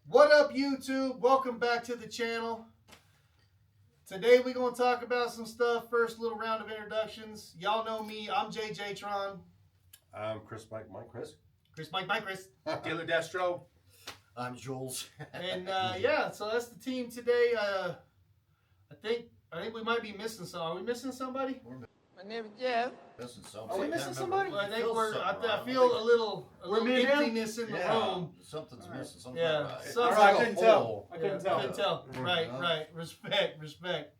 What up, YouTube? Welcome back to the channel. Today we're going to talk about some stuff. First, little round of introductions. Y'all know me. I'm JJ Tron. I'm Chris Mike Chris. Chris Mike Chris. Dealer Destro. I'm Jules. And yeah, so that's the team today. I think we might be missing some. Are we missing somebody? My name is Jeff. Missing something. Are we missing somebody? Well, I feel a little emptiness in the room. Something's missing. Something's Yeah. not right. So I couldn't tell. I couldn't tell. Right. Respect.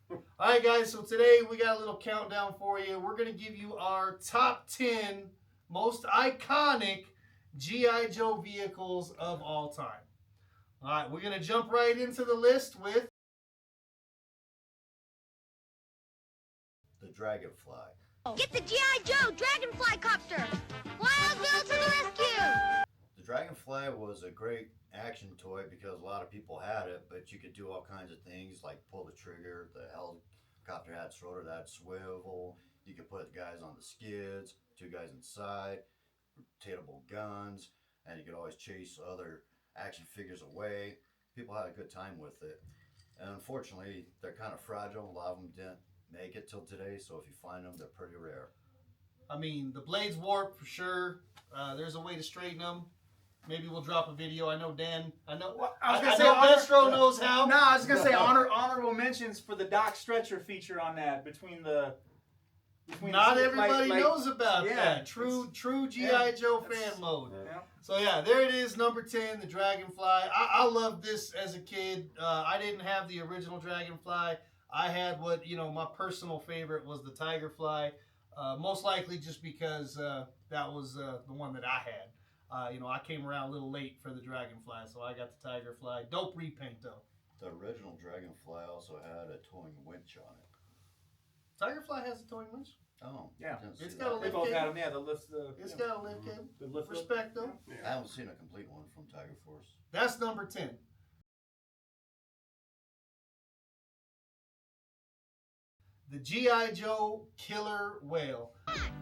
All right, guys. So today we got a little countdown for you. We're gonna give you our top 10 most iconic G.I. Joe vehicles of all time. All right, we're gonna jump right into the list with The Dragonfly. Get the G.I. Joe Dragonfly Copter! Wild Bill to the rescue! The Dragonfly was a great action toy because a lot of people had it, but you could do all kinds of things like pull the trigger. The helicopter had rotor, that had swivel. You could put guys on the skids, 2 guys inside, rotatable guns, and you could always chase other action figures away. People had a good time with it. And unfortunately, they're kind of fragile. A lot of them didn't make it till today, so if you find them, they're pretty rare. I mean, the blades warp for sure. There's a way to straighten them. Maybe we'll drop a video. I know Dan. I know Destro knows how. No, I was gonna say honorable mentions for the dock stretcher feature on that between Not the, everybody knows about yeah, that. True G.I. Joe fan mode. Yeah. So yeah, there it is, number 10, the Dragonfly. I loved this as a kid. I didn't have the original Dragonfly. I had my personal favorite was the Tigerfly. Most likely just because that was the one that I had. I came around a little late for the Dragonfly, so I got the Tigerfly. Dope repaint though. The original Dragonfly also had a towing winch on it. Tigerfly has a towing winch. Oh, Yeah. It's got a They lift both cable. had them. Yeah, the lift. It's got a lift cable. The lift. Respect though. I haven't seen a complete one from Tiger Force. That's number 10. The G.I. Joe Killer Whale.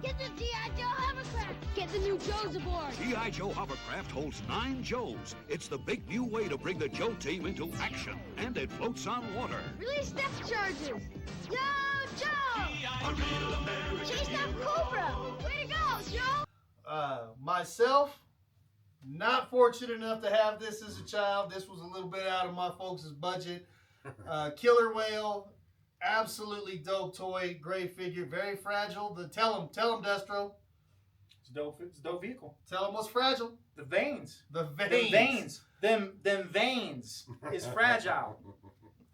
Get the G.I. Joe hovercraft! Get the new Joes aboard! G.I. Joe Hovercraft holds 9 Joes. It's the big new way to bring the Joe team into action, and it floats on water. Release depth charges! Yo, Joe! Chase that Cobra! Way to go, Joe! Myself, not fortunate enough to have this as a child. This was a little bit out of my folks' budget. Killer Whale, absolutely dope toy, great figure, very fragile. Tell him, Destro. It's a dope vehicle. Tell him what's fragile. The veins. The Them veins is fragile.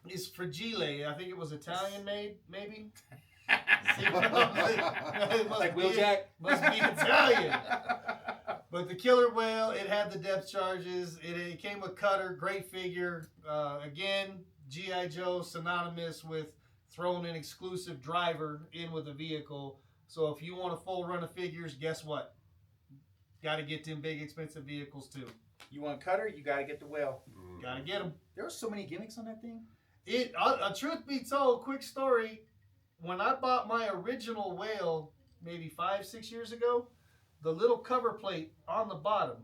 It's fragile. I think it was Italian made, maybe. Like Wheeljack? Must be Italian. But the Killer Whale, it had the depth charges. It came with Cutter, great figure. Again, G.I. Joe synonymous with throwing an exclusive driver in with a vehicle. So if you want a full run of figures, guess what? Got to get them big expensive vehicles too. You want Cutter? You gotta get the whale. Got to get them. There were so many gimmicks on that thing. Truth be told, quick story. When I bought my original whale, maybe 5-6 years ago, the little cover plate on the bottom,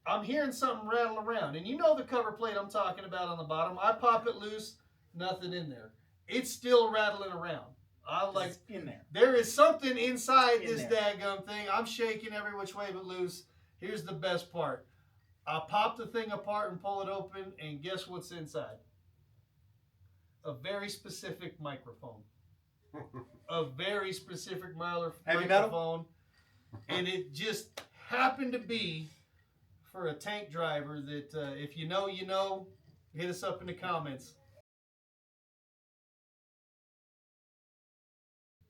I'm hearing something rattle around. And you know the cover plate I'm talking about on the bottom. I pop it loose, nothing in there. It's still rattling around. I'm like, It's in there. there is something inside In this there. daggum thing. I'm shaking every which way but loose. Here's the best part. I pop the thing apart and pull it open, and guess what's inside? A very specific microphone. A very specific Heavy metal? microphone. And it just happened to be for a tank driver that if you know, you know. Hit us up in the comments.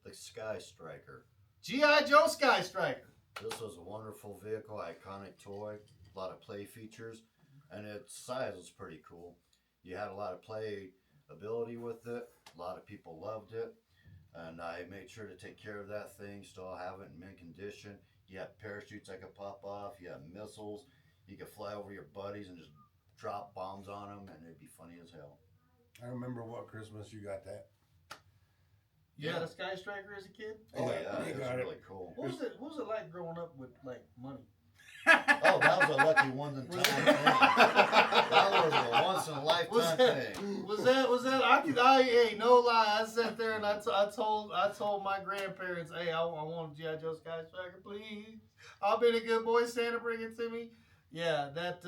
The Sky Striker. G.I. Joe Sky Striker. This was a wonderful vehicle, iconic toy, a lot of play features, and its size was pretty cool. You had a lot of play ability with it. A lot of people loved it, and I made sure to take care of that thing, still have it in mint condition. You had parachutes that could pop off, you had missiles, you could fly over your buddies and just drop bombs on them, and it'd be funny as hell. I remember what Christmas you got that. You had a Sky Striker as a kid? Oh yeah, he it was got it. really cool. What was it like growing up with like money? Oh, that was a lucky one in time thing. That was a once in a lifetime thing. Was that? Hey, no lie. I sat there and I told my grandparents, hey, I want a G.I. Joe Sky Striker, please. I've been a good boy. Santa, bring it to me. Yeah, that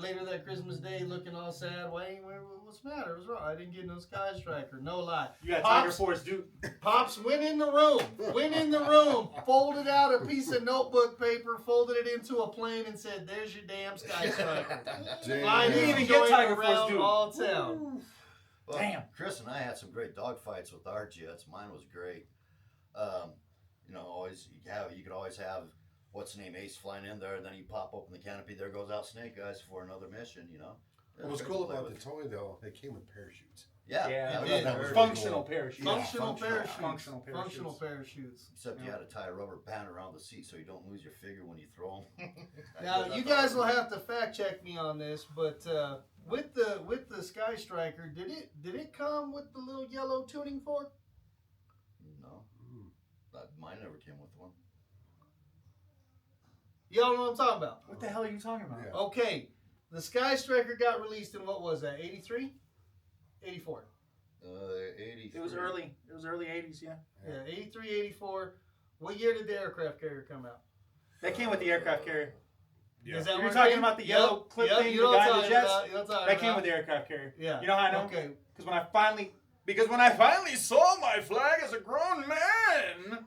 later that Christmas Day, looking all sad. Wayne, what's the matter? What's wrong? I didn't get no Sky Striker. No lie. You got Tiger Force, dude. Pops went in the room, folded out a piece of notebook paper, folded it into a plane, and said, "There's your damn Sky Striker." Damn. He didn't even get Tiger Force, around dude. all town. Well, Damn. Chris and I had some great dog fights with our jets. Mine was great. Always you could always have what's the name Ace flying in there, and then you pop open the canopy. There goes out Snake Eyes for another mission. What was cool about the toy though? They came with parachutes. Yeah, it did. that was Functional cool. parachute. Functional Functional parachutes. Except you had to tie a rubber band around the seat so you don't lose your figure when you throw them. Now you guys will have to fact check me on this, but with the Sky Striker, did it come with the little yellow tuning fork? No, mine never came with one. Y'all know what I'm talking about? What the hell are you talking about? Yeah. Okay, the Sky Striker got released in what was that? 83, 84. 83. It was early 80s, yeah. Yeah, 83, 84. What year did the aircraft carrier come out? That came with the aircraft carrier. Yeah. Is that You're what it talking came? about the yellow clip thing, you the know what guy I'm in the talking jets? about, you know what I'm talking That came about. with the aircraft carrier. Yeah. You know how I know? Okay. Because when I finally saw my flag as a grown man,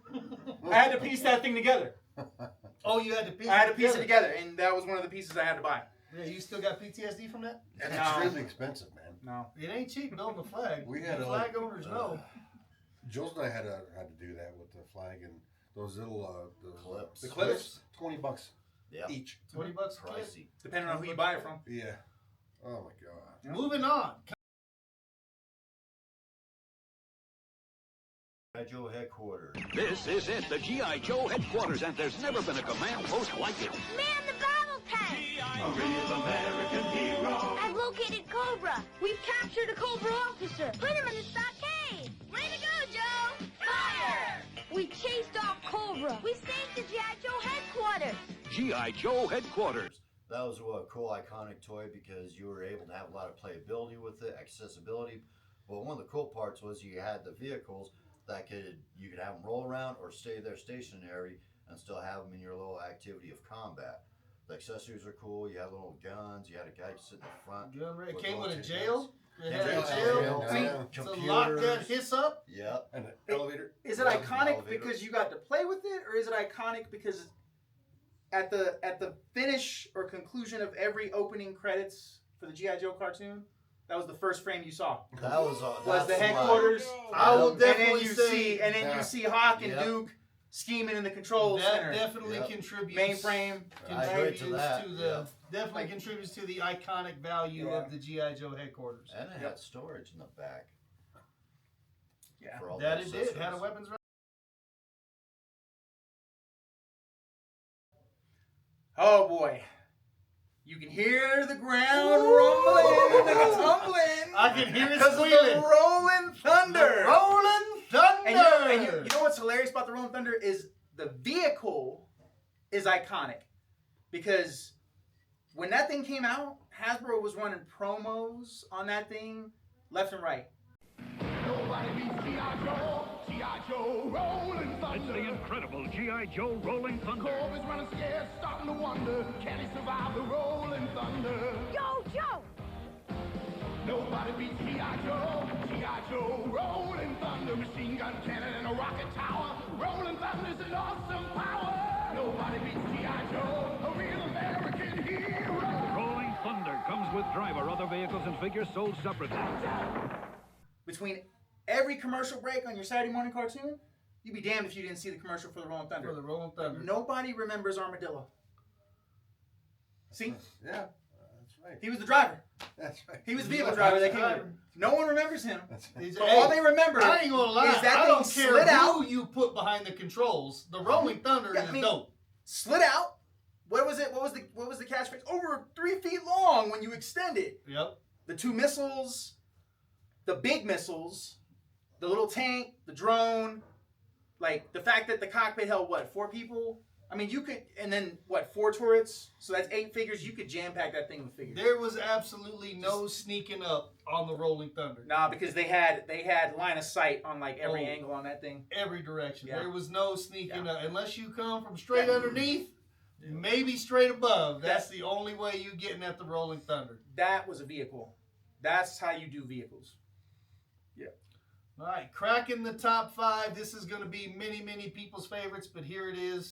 I had to piece that thing together. Oh, you had to piece it I had to piece it together, and that was one of the pieces I had to buy. Yeah, you still got PTSD from that? It's No. extremely expensive, man. No. It ain't cheap building a flag. We had The flag owners know. Jules and I had to do that with the flag and those little Clips. The clips, $20 Yeah. each. $20 a clip. Pricey. Depending on who you buy it from. Yeah. Oh my god. Moving on. Gijoe headquarters. This is it, the G.I. Joe headquarters, and there's never been a command post like it. Man the battle tank! A real American hero. I've located Cobra. We've captured a Cobra officer. Put him in the stockade. Way to go, Joe! Fire! We chased off Cobra. We saved the G.I. Joe headquarters. G.I. Joe headquarters. That was a cool, iconic toy because you were able to have a lot of playability with it, accessibility. But one of the cool parts was you had the vehicles that you could have them roll around or stay there stationary and still have them in your little activity of combat. The accessories are cool. You had little guns. You had a guy sitting in front. Gun range. with Came with a all jail. It had Yeah, a jail. yeah. To lock that hiss up. Yep. And an elevator. Is it Yeah, iconic elevator. because you got to play with it, or is it iconic because at the finish or conclusion of every opening credits for the G.I. Joe cartoon, that was the first frame you saw? That was Was the that's headquarters? I will And then definitely you say see Hawk and Yep. Duke scheming in the control that center. definitely Yep. contributes. Mainframe. I agree to that. To the Yeah. definitely Like- contributes to the iconic value Yeah. of the GI Joe headquarters. And it had storage in the back. Yeah. For all That the it did. Had a accessories. weapons rack. Oh boy. You can hear the ground rumbling and tumbling. I can hear it Because of squealing. the rolling thunder. The Rolling Thunder. And you know what's hilarious about the Rolling Thunder is the vehicle is iconic. Because when that thing came out, Hasbro was running promos on that thing left and right. Nobody beats G.I. Joe. G.I. Joe rolling It's thunder. the incredible G.I. Joe Rolling Thunder. Corby's running scared, starting to wonder, can he survive the rolling thunder? Yo, Joe! Nobody beats G.I. Joe. G.I. Joe rolling thunder. Machine gun cannon and a rocket tower. Rolling thunder's an awesome power. Nobody beats G.I. Joe. A real American hero. Rolling Thunder comes with driver, other vehicles, and figures sold separately. Between every commercial break on your Saturday morning cartoon, you'd be damned if you didn't see the commercial for the Rolling Thunder. For the Rolling Thunder. Nobody remembers Armadillo. See? Yeah, that's right. He was the driver. That's right. He was the vehicle driver that came with it. No one remembers him. That's right. He's- But all they remember I ain't gonna lie. is that I thing don't care slid who out. you put behind the controls. The Rolling Thunder Yeah, is I mean- dope. Slid out. What was it? What was the catchphrase? Over 3 feet long when you extend it. Yep. The two missiles, the big missiles, the little tank, the drone, like the fact that the cockpit held what, 4 people? I mean, you could, and then what? 4 turrets, so that's 8 figures. You could jam pack that thing with figures. There was absolutely no sneaking up on the Rolling Thunder. Nah, because they had line of sight on like every angle on that thing. Every direction. Yeah. There was no sneaking up. Unless you come from straight underneath, maybe straight above. That's the only way you getting at the Rolling Thunder. That was a vehicle. That's how you do vehicles. Yeah. All right, cracking the top 5. This is going to be many, many people's favorites, but here it is.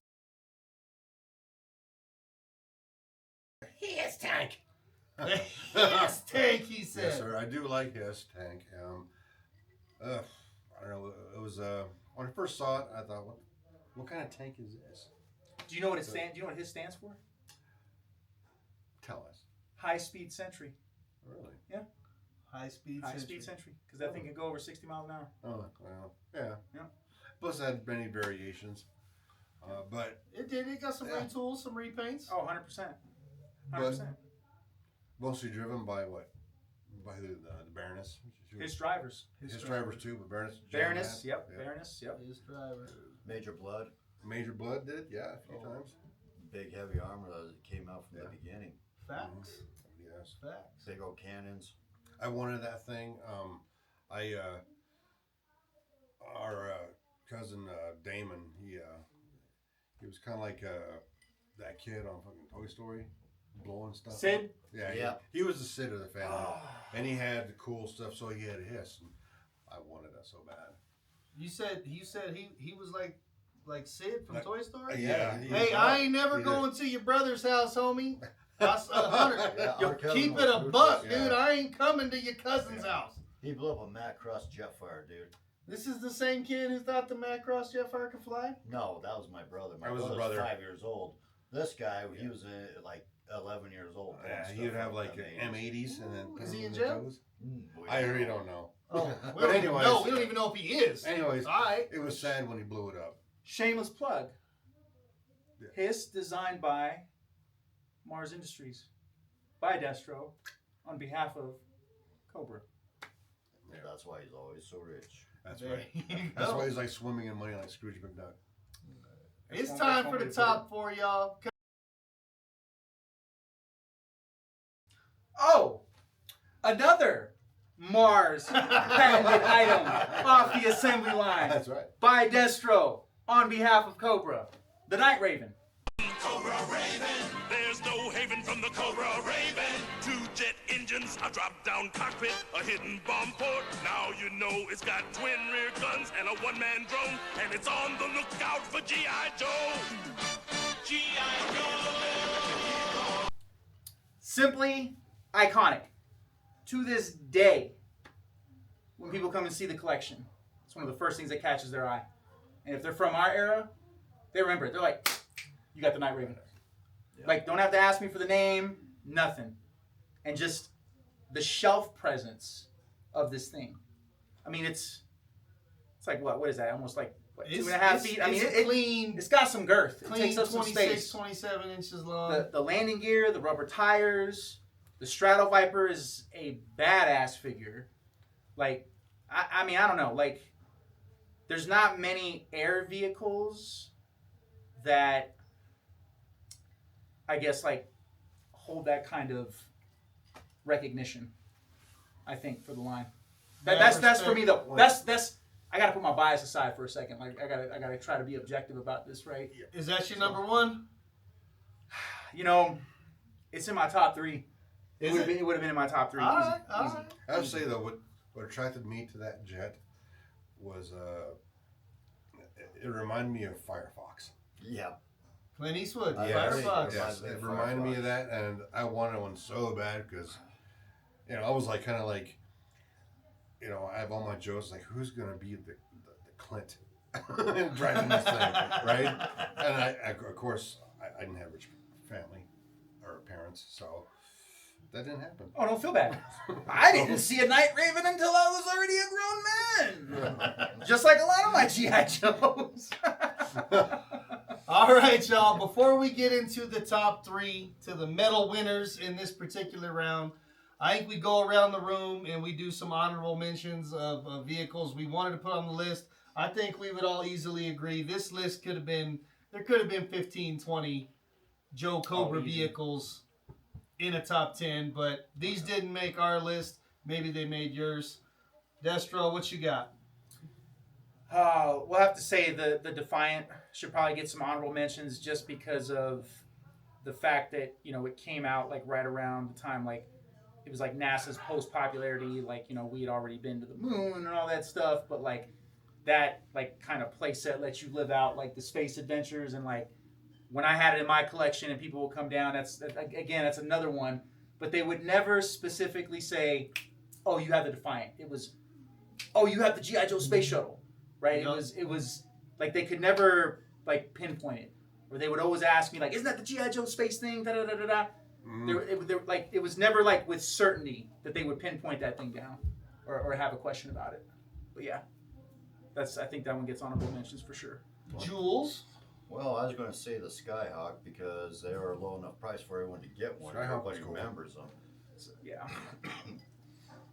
Yes, Tank. Yes, Tank, he said. Yes, sir. I do like his Tank. I don't know. It was when I first saw it, I thought, what kind of tank is this? Do you know what it stands? Do you know what his stands for? Tell us. High speed sentry. Really? Yeah. High speed Sentry. Because that thing can go over 60 miles an hour. Oh, well, yeah. Yeah. Plus, it had many variations. But It did. It got some retools, some repaints. Oh, 100%. 100%. mostly driven by what? By the Baroness? His drivers. His drivers too, but Baroness. Baroness, yep. Baroness, yep. His driver. Major Blood, Major Blood did, yeah, a few times. big heavy armor that came out from the beginning. Facts. Yes. Facts. Big old cannons. I wanted that thing. Our cousin Damon, he was kind of like that kid on fucking Toy Story, blowing stuff. Sid? Up. Yeah, Yeah. He was the Sid of the family, and he had the cool stuff, so he had his. And I wanted that so bad. You said he was like Sid from Toy Story? Yeah. Hey, I ain't never going to your brother's house, homie. That's 100. Yeah, Yo, our cousin keep was it a ruthless. buck, Yeah. dude. I ain't coming to your cousin's house. He blew up a Macross Jetfire, dude. This is the same kid who thought the Macross Jetfire could fly? No, that was my brother. My That was his brother was brother. 5 years old. This guy, he was like 11 years old. Yeah, he would have like M80s and then. Is he in the jail? toes. I really don't know. Oh, But anyways, we don't even know if he is. Anyways, All right. it was sad when he blew it up. Shameless plug. Yeah. His designed by Mars Industries. By Destro. On behalf of Cobra. Yeah, that's why he's always so rich. That's There right. you That's go. why he's like swimming in money like Scrooge McDuck. It's That's time one for way the to put it. top 4, y'all. Oh! Another Mars patented item off the assembly line. That's right. By Destro. On behalf of Cobra. The Night Raven. Cobra Raven, there's no haven from the Cobra Raven. 2 jet engines, a drop-down cockpit, a hidden bomb port. Now you know it's got twin rear guns and a one-man drone, and it's on the lookout for G.I. Joe. G.I. Joe. Simply iconic. To this day, when people come and see the collection, it's one of the first things that catches their eye. And if they're from our era, they remember it. They're like, you got the Night Raven. Like, don't have to ask me for the name, nothing. And just the shelf presence of this thing. I mean, it's like, what is that? Almost like, what, 2.5 feet? I mean, it's clean. it's got some girth. It Clean takes up some 26, space. 27 inches long. The landing gear, the rubber tires, the Strato Viper is a badass figure. Like, I mean, I don't know. Like, there's not many air vehicles that, I guess, like, hold that kind of recognition, I think, for the line. That's for me, though. That's I gotta put my bias aside for a second. Like, I gotta try to be objective about this, right? Is that your number 1? You know, it's in my top 3. It would have been in my top 3. All Easy, right, all easy. right. I have to say though, what attracted me to that jet was it reminded me of Firefox. Yeah. Clint Eastwood, Yeah, Firefox. Yes, Reminds me it of reminded me Firefox. of that, and I wanted one so bad because, I was like kind of like, I have all my jokes like, who's gonna be the Clint driving this thing, right? And I of course, I didn't have a rich family or parents, so that didn't happen. Oh, don't feel bad. I didn't see a Night Raven until I was already a grown man. Just like a lot of my G.I. Joes. All right, y'all. Before we get into the top 3 to the medal winners in this particular round, I think we go around the room and we do some honorable mentions of vehicles we wanted to put on the list. I think we would all easily agree this list could have been there could have been 15, 20 Joe Cobra easy. vehicles in a top 10, but these didn't make our list. Maybe they made yours. Destro, what you got? We'll have to say the Defiant should probably get some honorable mentions just because of the fact that, you know, it came out like right around the time, like it was like NASA's post popularity, like, you know, we had already been to the moon and all that stuff, but like that like kind of play set lets you live out like the space adventures. And like when I had it in my collection and people would come down, that's another one, but they would never specifically say, oh, you have the Defiant. It was, oh, you have the G.I. Joe space shuttle, right? Yep. It was like they could never like pinpoint it, or they would always ask me like, isn't that the G.I. Joe space thing? Da da da da da. It was never like with certainty that they would pinpoint that thing down, or have a question about it. But yeah, I think that one gets honorable mentions for sure. Jules? Well, I was going to say the Skyhawk because they were a low enough price for everyone to get one. Skyhawk was Everybody cool. remembers them. So, yeah.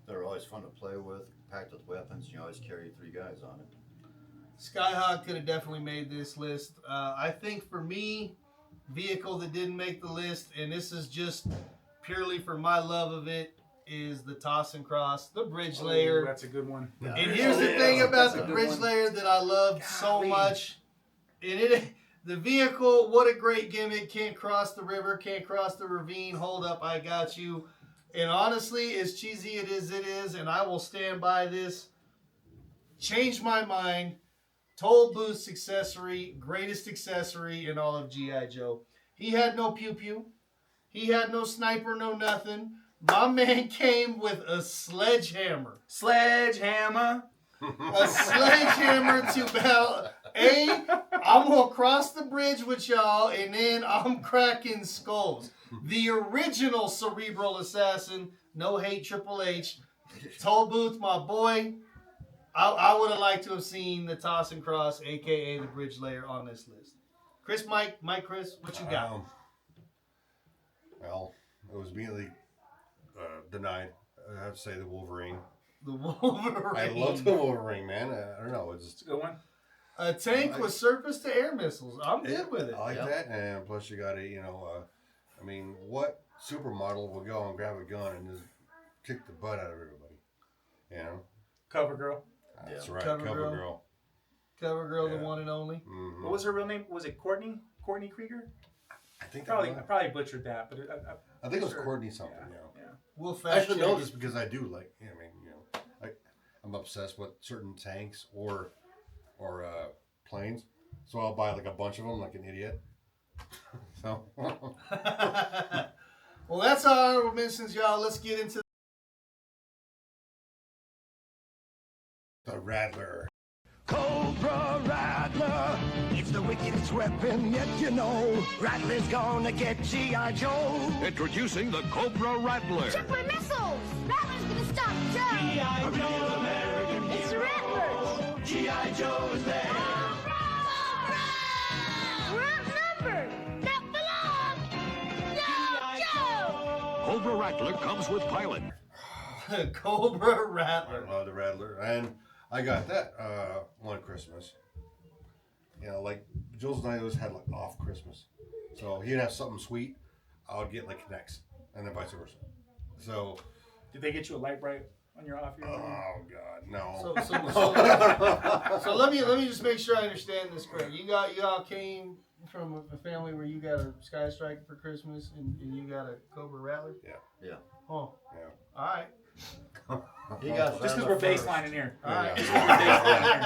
They're always fun to play with, packed with weapons. You always carry 3 guys on it. Skyhawk could have definitely made this list. I think for me, vehicle that didn't make the list, and this is just purely for my love of it, is the Toss and Cross, the bridge layer. That's a good one. Yeah. And here's the thing about That's a the good bridge one. layer that I loved so Golly. much. And the vehicle, what a great gimmick. Can't cross the river, can't cross the ravine. Hold up, I got you. And honestly, as cheesy it is, and I will stand by this, changed my mind. Toll Booth's accessory, greatest accessory in all of G.I. Joe. He had no pew-pew. He had no sniper, no nothing. My man came with a sledgehammer. Sledgehammer. A sledgehammer to battle. I'm going to cross the bridge with y'all, and then I'm cracking skulls. The original cerebral assassin, no hate, Triple H. Toll Booth, my boy. I would have liked to have seen the Toss and Cross, a.k.a. the bridge layer, on this list. Chris, Mike, Chris, what you got? Well, it was immediately denied. I have to say the Wolverine. The Wolverine. I love the Wolverine, man. I don't know. It's It's a good one. A tank with surface-to-air missiles. I'm good with it. I like that, and plus you got I mean, what supermodel will go and grab a gun and just kick the butt out of everybody? You know? Cover Girl. That's Yeah. right, Cover Cover Girl. Girl. Cover Girl, the Yeah. one and only. Mm-hmm. What was her real name? Was it Courtney? Courtney Krieger? I think I that probably butchered that, but I think it was sure. Courtney something. Yeah. Yeah. We'll I fact should check know it. this because I do like. I'm obsessed with certain tanks or planes, so I'll buy like a bunch of them like an idiot. So Well, that's our honorable mentions, y'all. Let's get into the Rattler. Cobra Rattler, it's the wickedest weapon yet, you know. Rattler's gonna get G.I. Joe. Introducing the Cobra Rattler. Triplet missiles! Rattler's gonna stop Joe! G.I. Joe, American It's the Rattlers! G.I. Joe is there. We're outnumbered! Not for long! No, Joe! Cobra Rattler comes with pilot. Cobra I Rattler. love the Rattler, and I got that one Christmas. You know, like Jules and I always had like off Christmas, so he'd have something sweet. I would get like Connects, and then vice versa. So, did they get you a light bright on your off year? oh god, no. So let me just make sure I understand this correct. You all came from a family where you got a Sky Striker for Christmas and you got a Cobra Rattler? Yeah. Oh. Yeah. All right. He got Just because we're baselining here. All right.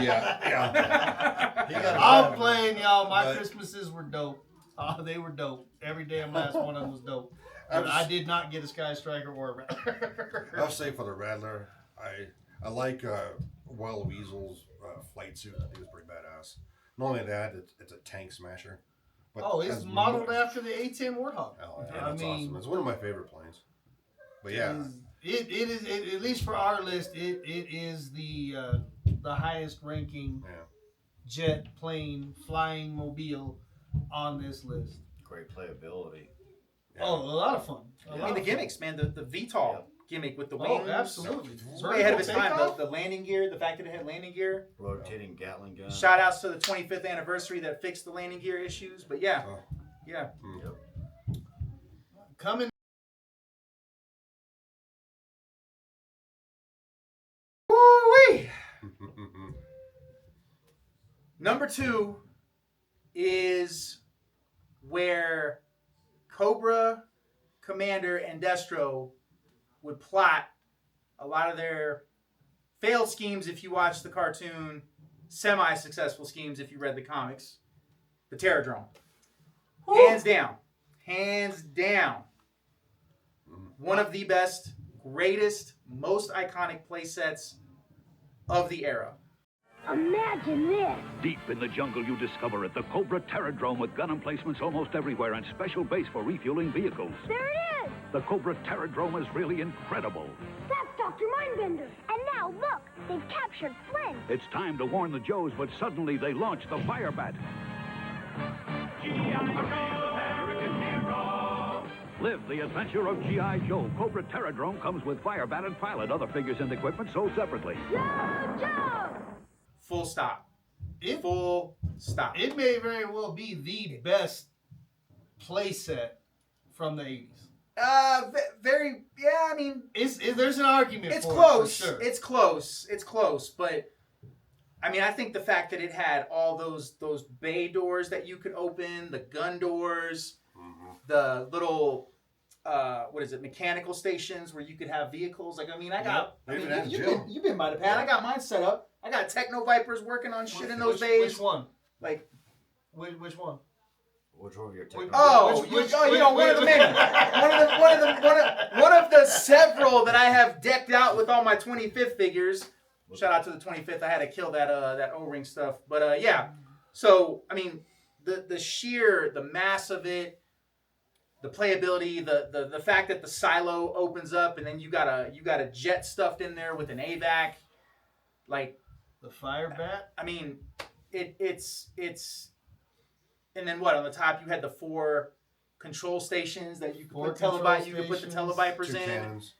Yeah. He got I'm playing, y'all. My But- Christmases were dope. Oh, they were dope. Every damn last one of them was dope. I But was- I did not get a Sky Striker or a Rattler. I'll say for the Rattler, I like Wild Weasel's flight suit. I think it's pretty badass. Not only that, it's a tank smasher. But Oh, it's as modeled much- after the A-10 Warthog. Oh, yeah, I that's mean, awesome. It's one of my favorite planes. But yeah, it is at least for our list. It is the highest ranking yeah. jet plane flying mobile on this list. great playability. Yeah. Oh, a lot of fun. A I lot mean, the of gimmicks, man. The VTOL gimmick with the wings. Oh, absolutely. It's way ahead of its time. Takeoff? The landing gear, the fact that it had landing gear. Rotating Gatling gun. Shout outs to the 25th anniversary that fixed the landing gear issues. But yeah, yeah. Yep. Coming. Woo-wee! Number 2 is where Cobra, Commander, and Destro would plot a lot of their failed schemes if you watch the cartoon, semi-successful schemes if you read the comics. The Terradrome. Hands down. Hands down. One of the best, greatest, most iconic play sets of the era. Imagine this. Deep in the jungle, you discover it, the Cobra Terradrome with gun emplacements almost everywhere and special base for refueling vehicles. There it is. The Cobra Terradrome is really incredible. That's Dr. Mindbender. And now look, they've captured Flynn. It's time to warn the Joes, but suddenly they launch the Firebat. Live the adventure of G.I. Joe. Cobra Terradrome comes with Firebat and Pilot. Other figures and equipment sold separately. Joe! Full stop. It- Full stop. It may very well be the best playset from the 80s. Very, yeah, I mean, There's an argument it's for close. it, for sure. It's close. It's close. But, I mean, I think the fact that it had all those bay doors that you could open, the gun doors, the little, mechanical stations where you could have vehicles. Like, I mean, you've been by the pad. I got mine set up. I got Techno Vipers working on shit in those bays. Which one? Like, Which one? Which one of your technology? oh, one of the many. One of the several that I have decked out with all my 25th figures. Shout out to the 25th. I had to kill that O-ring stuff. But yeah. So, I mean, the mass of it, the playability, the fact that the silo opens up and then you got a jet stuffed in there with an AVAC, like The Firebat? I mean, it's and then what on the top you had the 4 control stations that you could put you could put the Televipers 2 in. cannons.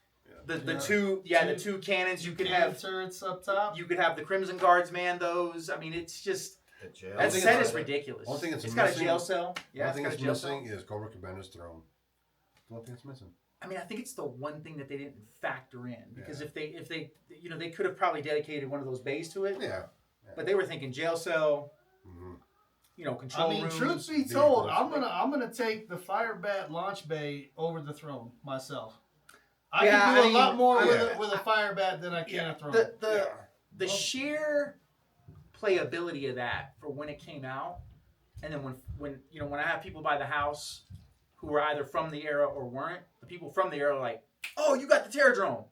The two cannons you could cannon have turrets up top. you could have the Crimson Guards man those. I mean, it's just that think set it's- is ridiculous. one thing it's got a missing- jail cell. Yeah, One thing it's that's got a jail cell. missing is Cobra Commander's throne. The one thing that's missing. I mean, I think it's the one thing that they didn't factor in because if they they could have probably dedicated one of those bays to it. Yeah. But they were thinking jail cell. Control I mean, rooms. truth be told, I'm gonna take the Firebat launch bay over the throne myself. I can do a lot more with a Firebat than I can a throne. The sheer playability of that for when it came out, and then when I have people by the house who were either from the era or weren't, the people from the era are like, oh, you got the Terradrome.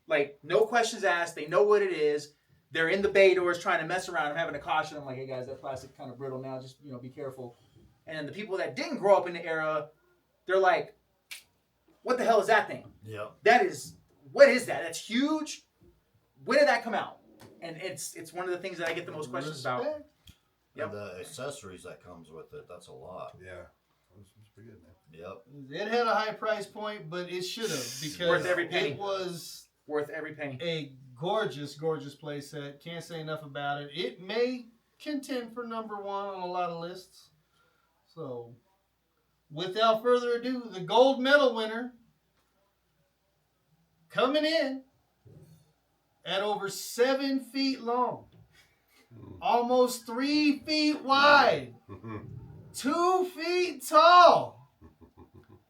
Like, no questions asked. They know what it is. They're in the bay doors trying to mess around. I'm having to caution them, like, hey, guys, that plastic kind of brittle now. Just, be careful. And then the people that didn't grow up in the era, they're like, what the hell is that thing? Yep. What is that? That's huge. When did that come out? And it's one of the things that I get the most questions about. Yep. And the accessories that comes with it, that's a lot. Yeah. It's pretty good, man. Yep. It had a high price point, but it should have because Worth every penny. it was Worth every penny. a gorgeous playset. Can't say enough about it. It may contend for number 1 on a lot of lists. So, without further ado, the gold medal winner coming in at over 7 feet long, almost 3 feet wide, 2 feet tall.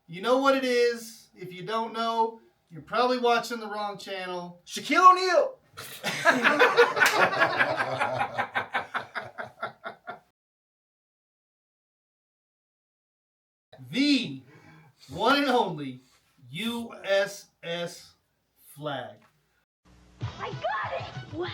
You know what it is. If you don't know, you're probably watching the wrong channel. Shaquille O'Neal. The one and only USS Flag. I got it! Wow!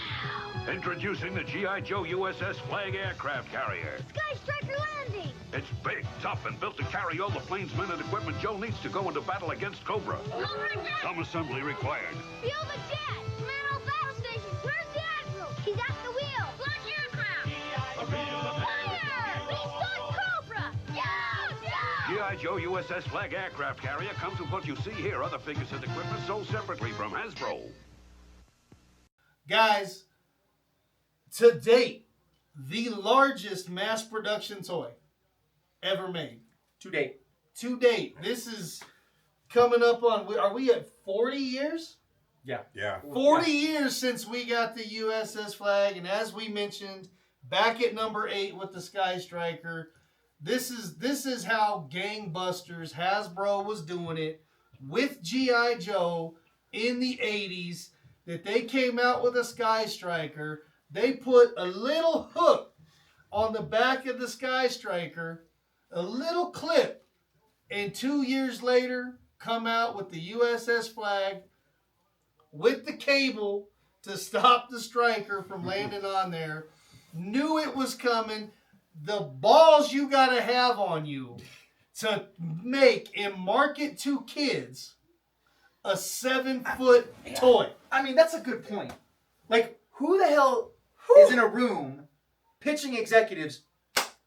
Introducing the G.I. Joe USS Flag aircraft carrier. Sky Striker landing! It's big, tough, and built to carry all the planes, men, and equipment Joe needs to go into battle against Cobra. Cobra attack! Some assembly required. Feel the jet! Man on battle station! Where's the Admiral? He's at the wheel! Launch aircraft! Fire! We start Cobra! Joe! Joe! G.I. Joe USS Flag aircraft carrier comes with what you see here. Other figures and equipment sold separately from Hasbro. Guys, to date, the largest mass production toy ever made. To date. To date. This is coming up on, are we at 40 years? Yeah. 40 years since we got the USS Flag, and as we mentioned, back at number 8 with the Sky Striker, this is how gangbusters Hasbro was doing it with G.I. Joe in the 80s, that they came out with a Sky Striker. They put a little hook on the back of the Sky Striker, a little clip, and 2 years later come out with the USS Flag with the cable to stop the Striker from landing on there. Knew it was coming. The balls you got to have on you to make and market to kids a 7-foot toy. I mean, that's a good point. Like, who the hell is in a room pitching executives?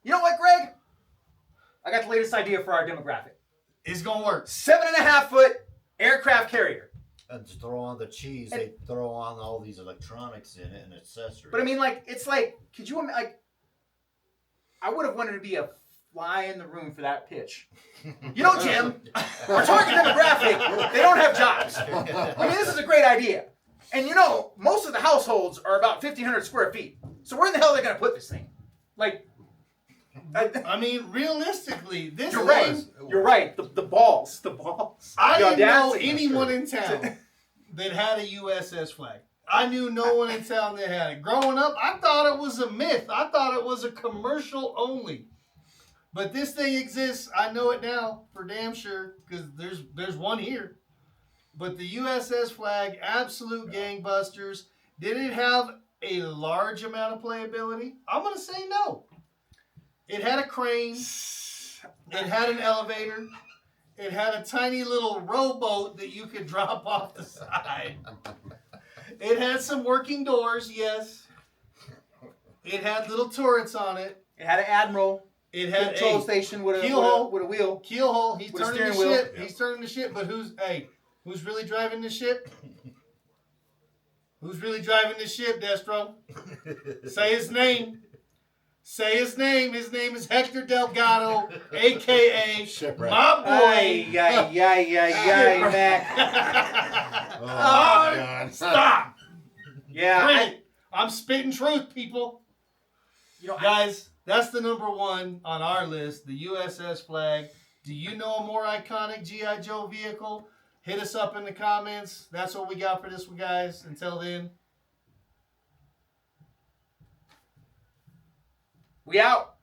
You know what, Greg? I got the latest idea for our demographic. It's going to work. 7.5-foot aircraft carrier. And to throw on the cheese, they throw on all these electronics in it and accessories. But I mean, like, it's like, could you imagine, like, I would have wanted to be a fly in the room for that pitch. You know, Jim, our target demographic, they don't have jobs. I mean, this is a great idea. And you know, most of the households are about 1,500 square feet. So where in the hell are they going to put this thing? Like, I mean, realistically, this you're thing, right. You're right. The balls. I The didn't know audacity. anyone in town that had a USS Flag. I knew no one in town that had it. Growing up, I thought it was a myth. I thought it was a commercial only. But this thing exists. I know it now for damn sure because there's one here. But the USS Flag, absolute gangbusters. Did it have a large amount of playability? I'm going to say no. It had a crane. It had an elevator. It had a tiny little rowboat that you could drop off the side. It had some working doors, yes. It had little turrets on it. It had an admiral. It had a control station with a wheel. Keel He's With a turning the steering wheel. ship. He's turning the ship. But who's really driving the ship? Who's really driving the ship, Destro? Say his name. Say his name. His name is Hector Delgado, a.k.a. Shipwreck. my boy. Ay, Mac. Oh, my God. Stop. Yeah. I'm spitting truth, people. You know, Guys, that's the number one on our list, the USS Flag. Do you know a more iconic G.I. Joe vehicle? Hit us up in the comments. That's what we got for this one, guys. Until then. We out.